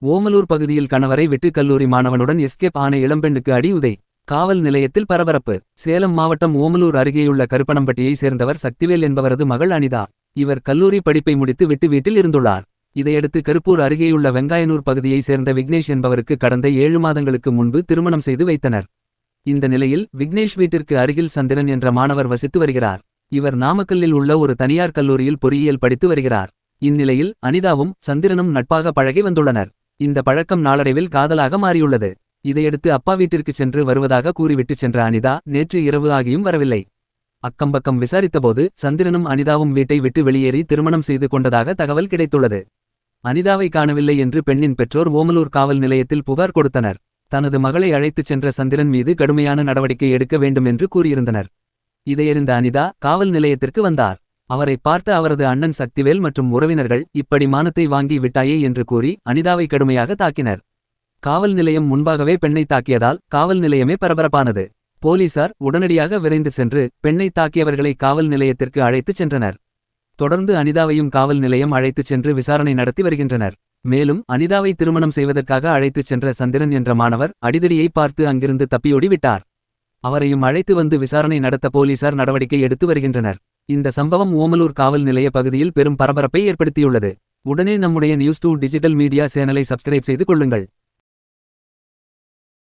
ஓமலூர் பகுதியில் கணவரை விட்டு கல்லூரி மாணவனுடன் எஸ்கேப் ஆன இளம்பெண்ணுக்கு அடி உதை. காவல் நிலையத்தில் பரபரப்பு. சேலம் மாவட்டம் ஓமலூர் அருகேயுள்ள கருப்பணம்பட்டியை சேர்ந்தவர் சக்திவேல் என்பவரது மகள் அனிதா. இவர் கல்லூரி படிப்பை முடித்து விட்டு வீட்டில் இருந்துள்ளார். இதையடுத்து கருப்பூர் அருகேயுள்ள வெங்காயனூர் பகுதியை சேர்ந்த விக்னேஷ் என்பவருக்கு கடந்த 7 மாதங்களுக்கு முன்பு திருமணம் செய்து வைத்தனர். இந்த நிலையில் விக்னேஷ் வீட்டிற்கு அருகில் சந்திரன் என்ற மாணவர் வசித்து வருகிறார். இவர் நாமக்கல்லில் உள்ள ஒரு தனியார் கல்லூரியில் பொறியியல் படித்து வருகிறார். இந்நிலையில் அனிதாவும் சந்திரனும் நட்பாக பழகி வந்துள்ளனர். இந்த பழக்கம் நாளடைவில் காதலாக மாறியுள்ளது. இதையடுத்து அப்பா வீட்டிற்கு சென்று வருவதாக கூறிவிட்டு சென்ற அனிதா நேற்று இரவு ஆகியும் வரவில்லை. அக்கம்பக்கம் விசாரித்தபோது சந்திரனும் அனிதாவும் வீட்டை விட்டு வெளியேறி திருமணம் செய்து கொண்டதாக தகவல் கிடைத்துள்ளது. அனிதாவை காணவில்லை என்று பெண்ணின் பெற்றோர் ஓமலூர் காவல் நிலையத்தில் புகார் கொடுத்தனர். தனது மகளை அழைத்துச் சென்ற சந்திரன் மீது கடுமையான நடவடிக்கை எடுக்க வேண்டும் என்று கூறியிருந்தனர். இதையறிந்த அனிதா காவல் நிலையத்திற்கு வந்தார். அவரை பார்த்த அவரது அண்ணன் சக்திவேல் மற்றும் உறவினர்கள் இப்படி மானத்தை வாங்கி விட்டாயே என்று கூறி அனிதாவை கடுமையாக தாக்கினர். காவல் நிலையம் முன்பாகவே பெண்ணை தாக்கியதால் காவல் நிலையமே பரபரப்பானது. போலீசார் உடனடியாக விரைந்து சென்று பெண்ணை தாக்கியவர்களை காவல் நிலையத்திற்கு அழைத்துச் சென்றனர். தொடர்ந்து அனிதாவையும் காவல் நிலையம் அழைத்துச் சென்று விசாரணை நடத்தி வருகின்றனர். மேலும் அனிதாவை திருமணம் செய்வதற்காக அழைத்துச் சென்ற சந்திரன் என்ற மாணவர் அடிதடியை பார்த்து அங்கிருந்து தப்பியோடி விட்டார். அவரையும் அழைத்து வந்து விசாரணை நடத்த போலீசார் நடவடிக்கை எடுத்து வருகின்றனர். இந்த சம்பவம் ஓமலூர் காவல் நிலைய பகுதியில் பெரும் பரபரப்பை ஏற்படுத்தியுள்ளது. உடனே நம்முடைய நியூஸ் 2 டிஜிட்டல் மீடியா சேனலை சப்ஸ்கிரைப் செய்து கொள்ளுங்கள்.